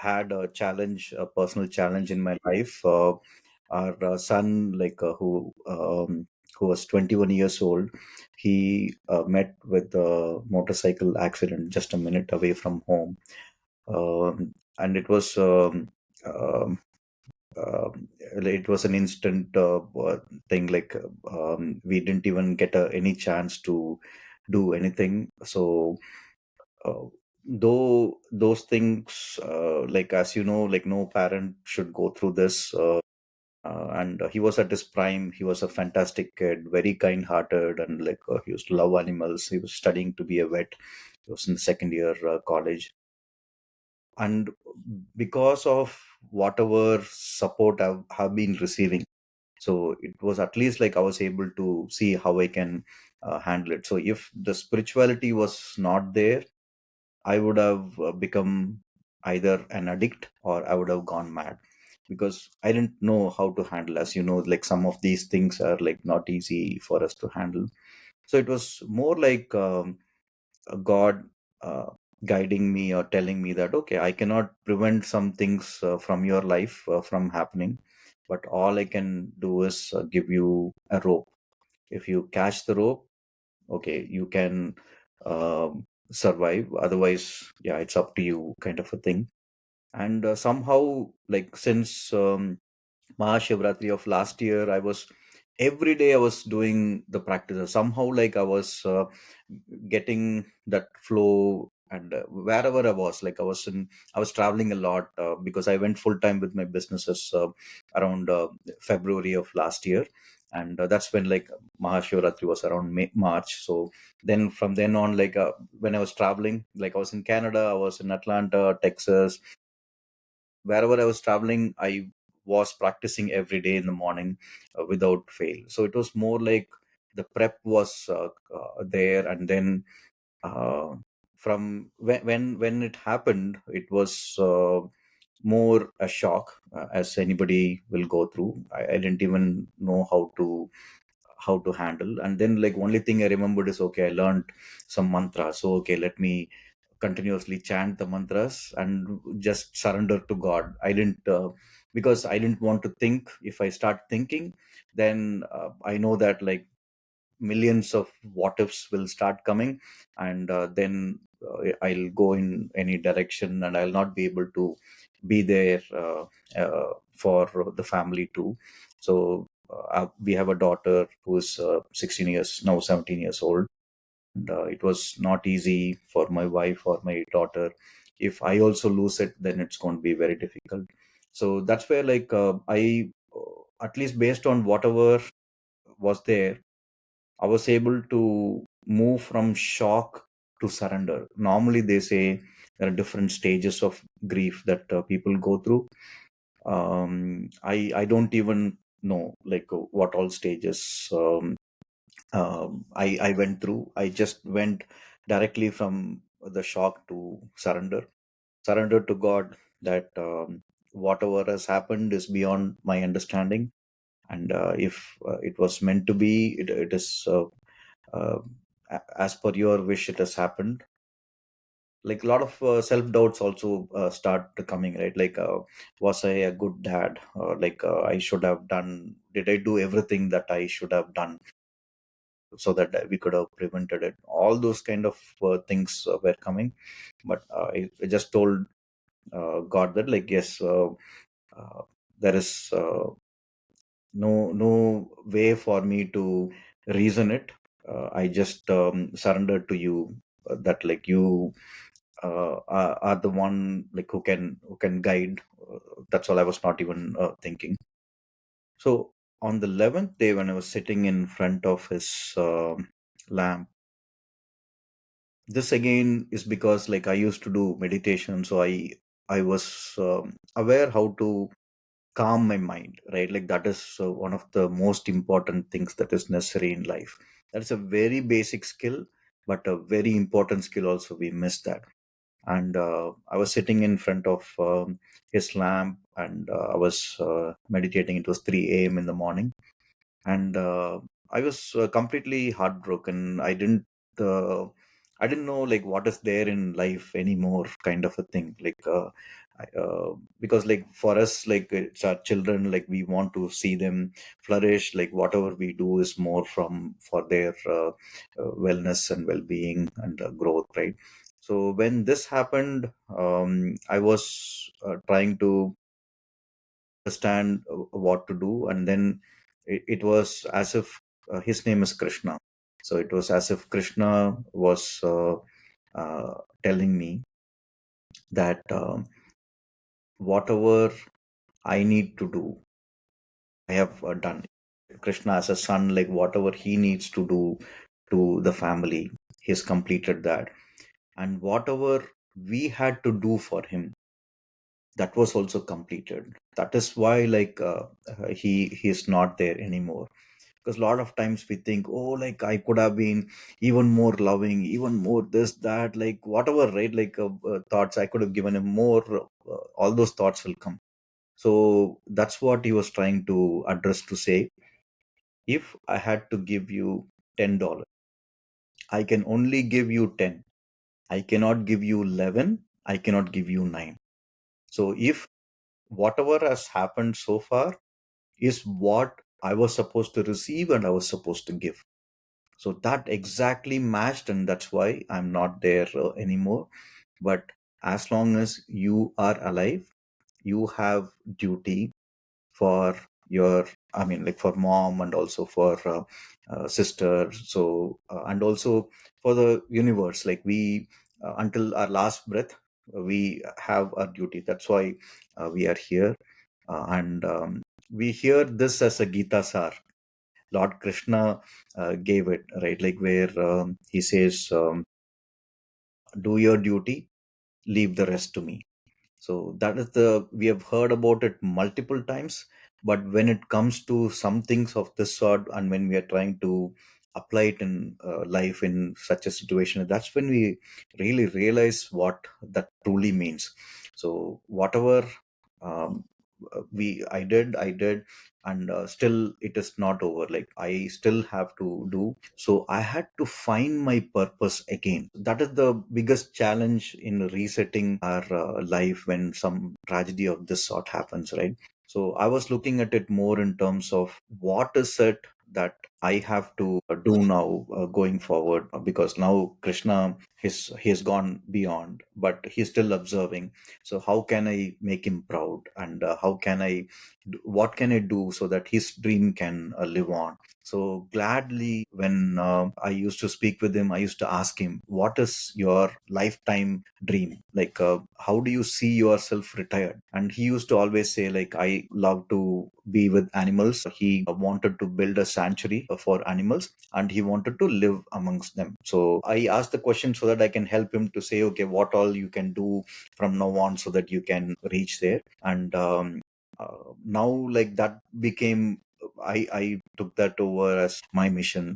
had a challenge, a personal challenge in my life. Our son, who was 21 years old, he met with a motorcycle accident just a minute away from home, and um, it was an instant thing. We didn't even get any chance to do anything. So uh, though those things, as you know, like no parent should go through this. And he was at his prime. He was a fantastic kid, very kind hearted, and he used to love animals. He was studying to be a vet. He was in second year college. And because of whatever support have been receiving, so it was at least like I was able to see how I can handle it. So if the spirituality was not there, I would have become either an addict or I would have gone mad, because I didn't know how to handle. As you know, like some of these things are like not easy for us to handle. So it was more like God uh, guiding me or telling me that, okay, I cannot prevent some things from your life from happening, but all I can do is give you a rope. If you catch the rope, okay, you can survive. Otherwise, yeah, it's up to you, kind of a thing. And somehow, like since Mahashivratri of last year, I was every day I was doing the practices. Somehow, like I was getting that flow, and wherever I was, I was traveling a lot because I went full time with my businesses around February of last year, and that's when like Mahashivratri was around March. So then from then on, when I was traveling, like I was in Canada, I was in Atlanta, Texas, wherever I was traveling, I was practicing every day in the morning without fail. So it was more like the prep was there, and then uh, from when it happened, it was more a shock, as anybody will go through. I didn't even know how to handle. And then like only thing I remembered is, okay, I learned some mantras. So okay, let me continuously chant the mantras and just surrender to God. I didn't because I didn't want to think. If I start thinking, then I know that like millions of what ifs will start coming, and then I'll go in any direction, and I'll not be able to be there for the family too. So we have a daughter who is 16 years now, 17 years old, and it was not easy for my wife or my daughter. If I also lose it, then it's going to be very difficult. So that's where I at least based on whatever was there, I was able to move from shock to surrender. Normally, they say there are different stages of grief that people go through. I don't even know what all stages I went through. I just went directly from the shock to surrender. Surrender to God that whatever has happened is beyond my understanding, and if it was meant to be, it is. Uh, as per your wish, it has happened. Like a lot of self doubts also start coming, right? Was I a good dad? I should have done, did I do everything that I should have done so that we could have prevented it? All those kind of things were coming. But I just told God that, like, yes, uh, there is no way for me to reason it. I just surrendered to you, that like you are the one like who can guide. That's all. I was not even thinking. So on the 11th day, when I was sitting in front of his lamp, this again is because like I used to do meditation, so I was aware how to calm my mind, right? Like that is one of the most important things that is necessary in life. That's a very basic skill, but a very important skill also. We miss that. And I was sitting in front of his lamp, and I was meditating. It was 3 a.m. in the morning, and I was completely heartbroken. Uh, I didn't know like what is there in life anymore, kind of a thing. Because like for us, like it's our children, like we want to see them flourish. Like whatever we do is more from for their wellness and well-being and growth, right? So when this happened, I was trying to understand what to do, and then it was as if his name is Krishna. So it was as if Krishna was telling me that whatever I need to do, I have done. Krishna as a son, like whatever he needs to do to the family, he's completed that. And whatever we had to do for him, that was also completed. That is why, like, he is not there anymore. Because a lot of times we think, oh, like I could have been even more loving, even more this, that, like whatever, right? Like thoughts I could have given him more. All those thoughts will come. So that's what he was trying to address to say. If I had to give you $10, I can only give you 10. I cannot give you 11. I cannot give you 9. So if whatever has happened so far is what I was supposed to receive and I was supposed to give. So that exactly matched, and that's why I'm not there anymore. But as long as you are alive, you have duty for your, I mean, like for mom and also for sister. So and also for the universe, like we until our last breath, we have our duty. That's why we are here. And we hear this as a Gita Sar. Lord Krishna gave it, right? Like where he says, do your duty, leave the rest to me. So that is the, we have heard about it multiple times, but when it comes to some things of this sort, and when we are trying to apply it in life in such a situation, that's when we really realize what that truly means. So whatever I did, and still it is not over. Like I still have to do. So I had to find my purpose again. That is the biggest challenge in resetting our life when some tragedy of this sort happens, right? So I was looking at it more in terms of what is it that I have to do now going forward, because now Krishna, he has gone beyond, but he's still observing. So how can I make him proud, and how can I, what can I do so that his dream can live on? So gladly, when I used to speak with him, I used to ask him, what is your lifetime dream? Like, how do you see yourself retired? And he used to always say, like, I love to be with animals. He wanted to build a sanctuary for animals, and he wanted to live amongst them. So I asked the question so that I can help him to say, okay, what all you can do from now on so that you can reach there. And now, like that became, I took that over as my mission.